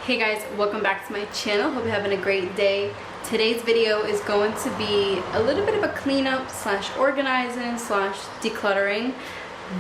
Hey guys, welcome back to my channel. Hope you're having a great day. Today's video is going to be a little bit of a cleanup slash organizing slash decluttering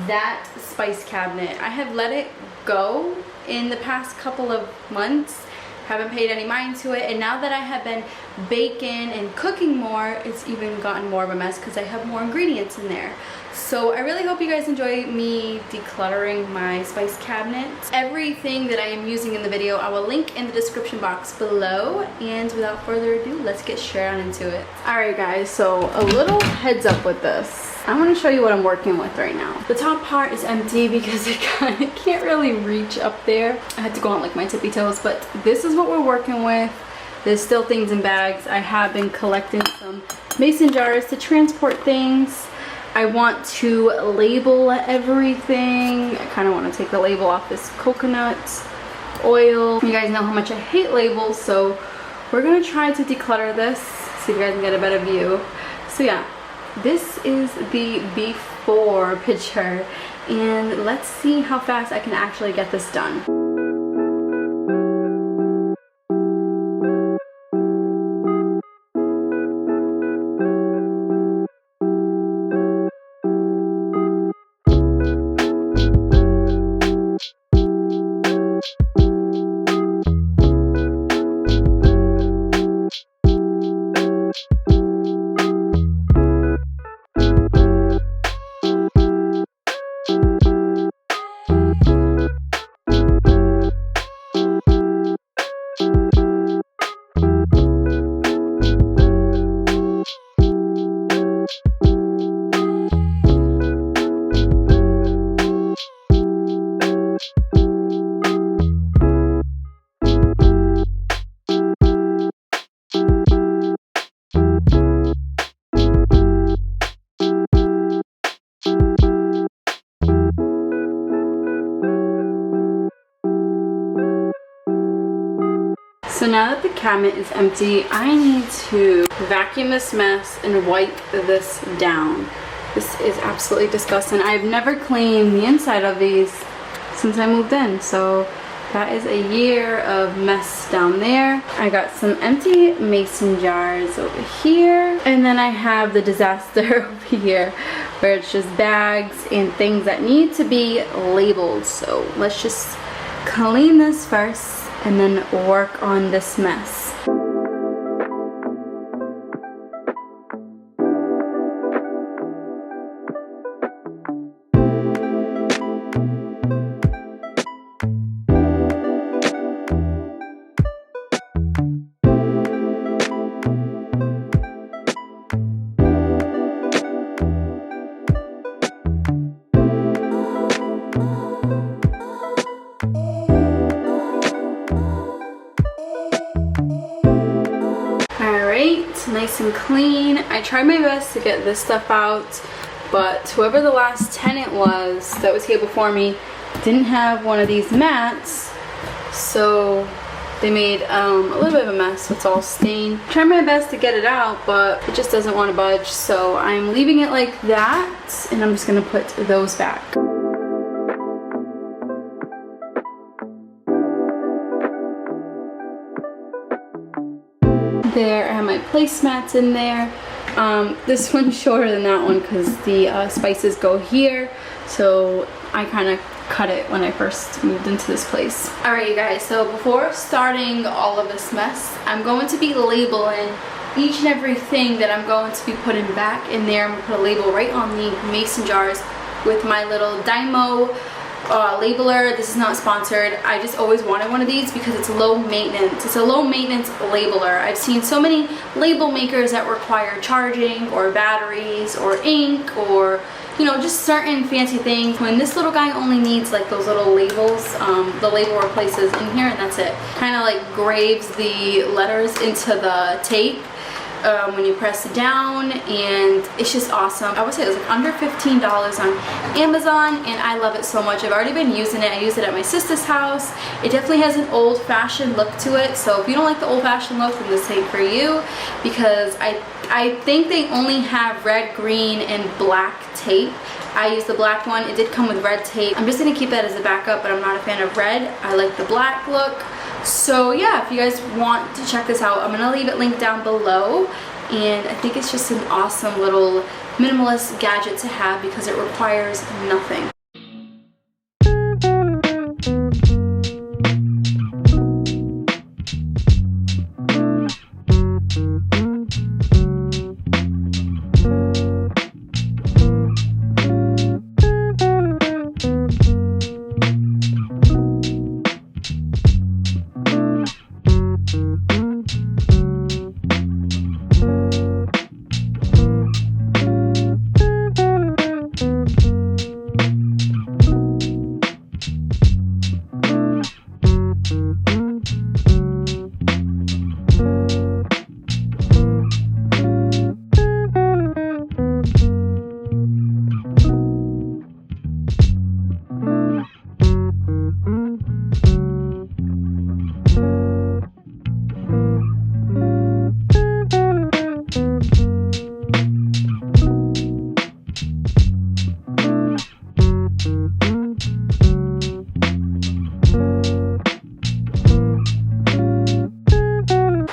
that spice cabinet. I have let it go in the past couple of months, haven't paid any mind to it, and now that I have been baking and cooking more, it's even gotten more of a mess because I have more ingredients in there. So I really hope you guys enjoy me decluttering my spice cabinet. Everything that I am using in the video I will link in the description box below, and without further ado, let's get straight on into it. Alright guys, so a little heads up with this. I want to show you what I'm working with right now. The top part is empty because I kind of can't really reach up there. I had to go on like my tippy toes, but this is what we're working with. There's still things in bags. I have been collecting some mason jars to transport things. I want to label everything. I kind of want to take the label off this coconut oil. You guys know how much I hate labels, so we're gonna try to declutter this, see if you guys can get a better view. So yeah, this is the before picture, and let's see how fast I can actually get this done. So now that the cabinet is empty, I need to vacuum this mess and wipe this down. This is absolutely disgusting. I've never cleaned the inside of these since I moved in, so that is a year of mess down there. I got some empty mason jars over here, and then I have the disaster over here where it's just bags and things that need to be labeled. So let's just clean this first and then work on this mess. Nice and clean. I tried my best to get this stuff out, but whoever the last tenant was that was here before me didn't have one of these mats, so they made a little bit of a mess. It's all stained. I tried my best to get it out, but it just doesn't want to budge, so I'm leaving it like that, and I'm just gonna put those back. There, I have my placemats in there. This one's shorter than that one because the spices go here, so I kind of cut it when I first moved into this place. Alright you guys, so before starting all of this mess, I'm going to be labeling each and everything that I'm going to be putting back in there. I'm going to put a label right on the mason jars with my little Dymo labeler. This is not sponsored. I just always wanted one of these because it's low maintenance. It's a low maintenance labeler. I've seen so many label makers that require charging or batteries or ink or, you know, just certain fancy things, when this little guy only needs like those little labels, the label replaces in here and that's it. Kind of like graves the letters into the tape when you press it down, and it's just awesome. I would say it was like under $15 on Amazon, and I love it so much. I've already been using it. I use it at my sister's house. It definitely has an old-fashioned look to it, so if you don't like the old-fashioned look, then this ain't for you, because I think they only have red, green, and black tape. I used the black one. It did come with red tape. I'm just going to keep that as a backup, but I'm not a fan of red. I like the black look. So yeah, if you guys want to check this out, I'm gonna leave it linked down below. And I think it's just an awesome little minimalist gadget to have because it requires nothing.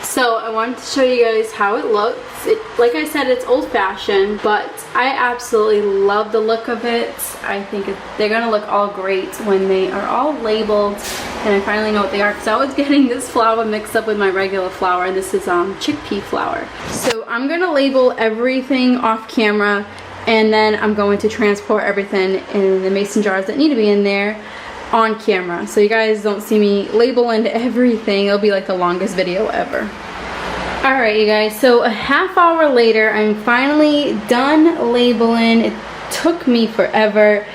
So I wanted to show you guys how it looks. Like I said, it's old-fashioned, but I absolutely love the look of it. I think they're gonna look all great when they are all labeled and I finally know what they are, because I was getting this flour mixed up with my regular flour, and this is chickpea flour. So I'm gonna label everything off camera, and then I'm going to transport everything in the mason jars that need to be in there on camera, so you guys don't see me labeling everything. It'll be like the longest video ever. Alright you guys, so a half hour later, I'm finally done labeling. It took me forever,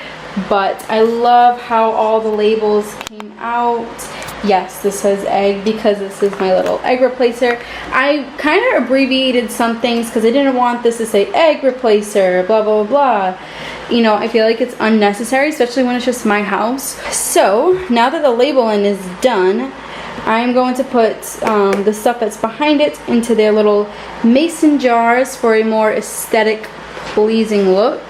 but I love how all the labels came out. Yes, this says egg because this is my little egg replacer. I kind of abbreviated some things because I didn't want this to say egg replacer, blah blah blah. You know, I feel like it's unnecessary, especially when it's just my house. So now that the labeling is done, I'm going to put the stuff that's behind it into their little mason jars for a more aesthetic pleasing look.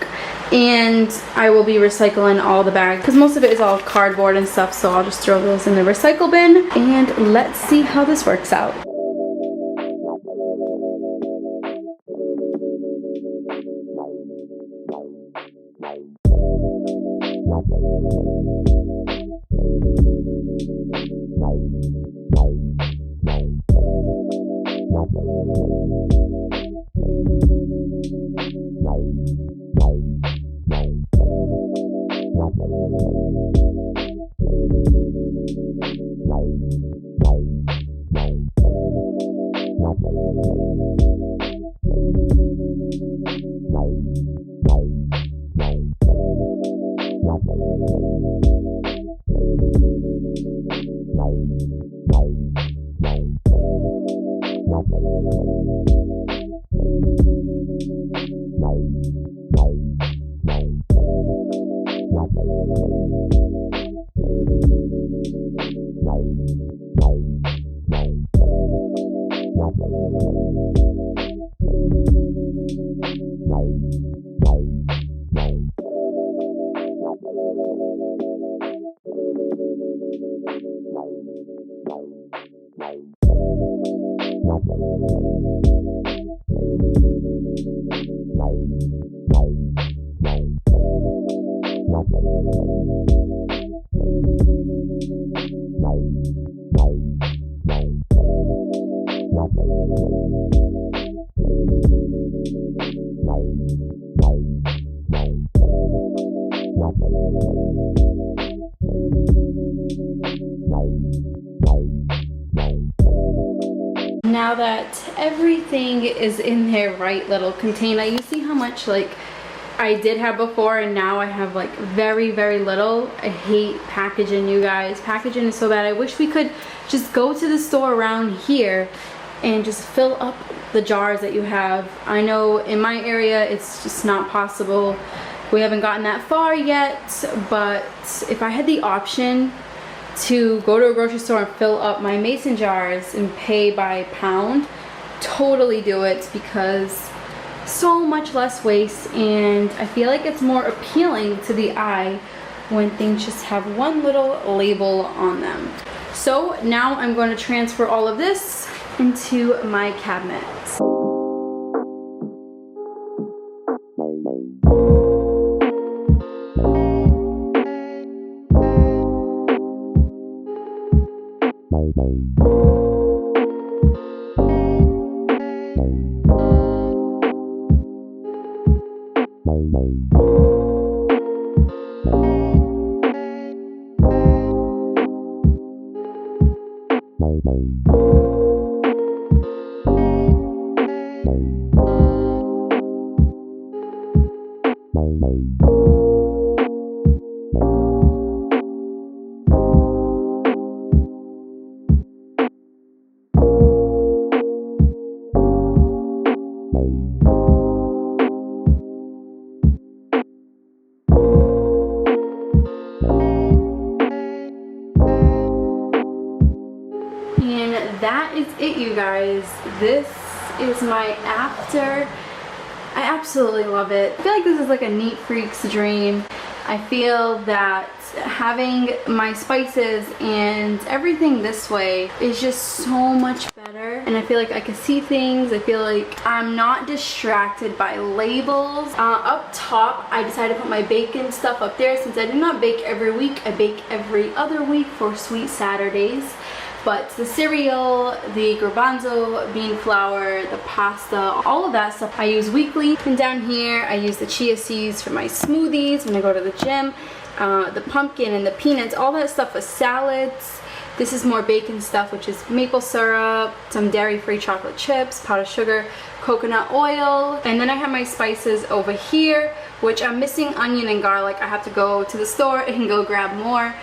And I will be recycling all the bags because most of it is all cardboard and stuff, so I'll just throw those in the recycle bin, and let's see how this works out. Now that everything is in their right little container, you see how much like I did have before and now I have like very little. I hate packaging, you guys. Packaging is so bad. I wish we could just go to the store around here and just fill up the jars that you have. I know in my area it's just not possible. We haven't gotten that far yet, but if I had the option to go to a grocery store and fill up my mason jars and pay by pound, totally do it, because so much less waste, and I feel like it's more appealing to the eye when things just have one little label on them. So now I'm going to transfer all of this into my cabinets. And that is it, you guys. This is my after. I absolutely love it. I feel like this is like a neat freak's dream. I feel that having my spices and everything this way is just so much better, and I feel like I can see things. I feel like I'm not distracted by labels. Up top, I decided to put my bacon stuff up there. Since I do not bake every week, I bake every other week for Sweet Saturdays. But the cereal, the garbanzo bean flour, the pasta, all of that stuff I use weekly. And down here, I use the chia seeds for my smoothies when I go to the gym. The pumpkin and the peanuts, all that stuff for salads. This is more bacon stuff, which is maple syrup, some dairy-free chocolate chips, powdered sugar, coconut oil. And then I have my spices over here, which I'm missing onion and garlic. I have to go to the store and go grab more.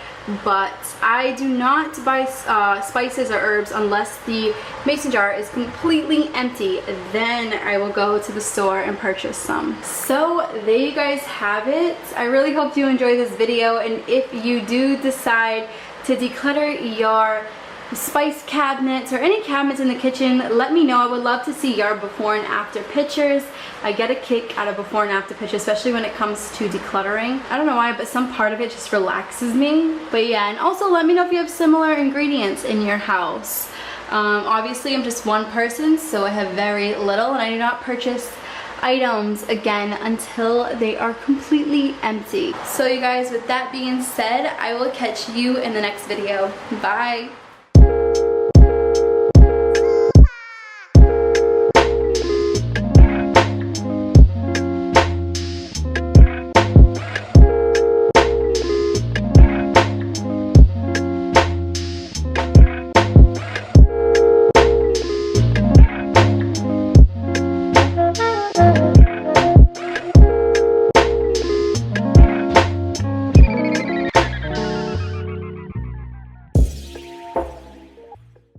But I do not buy spices or herbs unless the mason jar is completely empty. Then I will go to the store and purchase some. So there you guys have it. I really hope you enjoyed this video, and if you do decide to declutter your spice cabinets or any cabinets in the kitchen, let me know. I would love to see your before and after pictures. I get a kick out of before and after pictures, especially when it comes to decluttering. I don't know why, but some part of it just relaxes me. But yeah, and also let me know if you have similar ingredients in your house. Obviously I'm just one person, so I have very little, and I do not purchase items again until they are completely empty. So you guys, with that being said, I will catch you in the next video. Bye.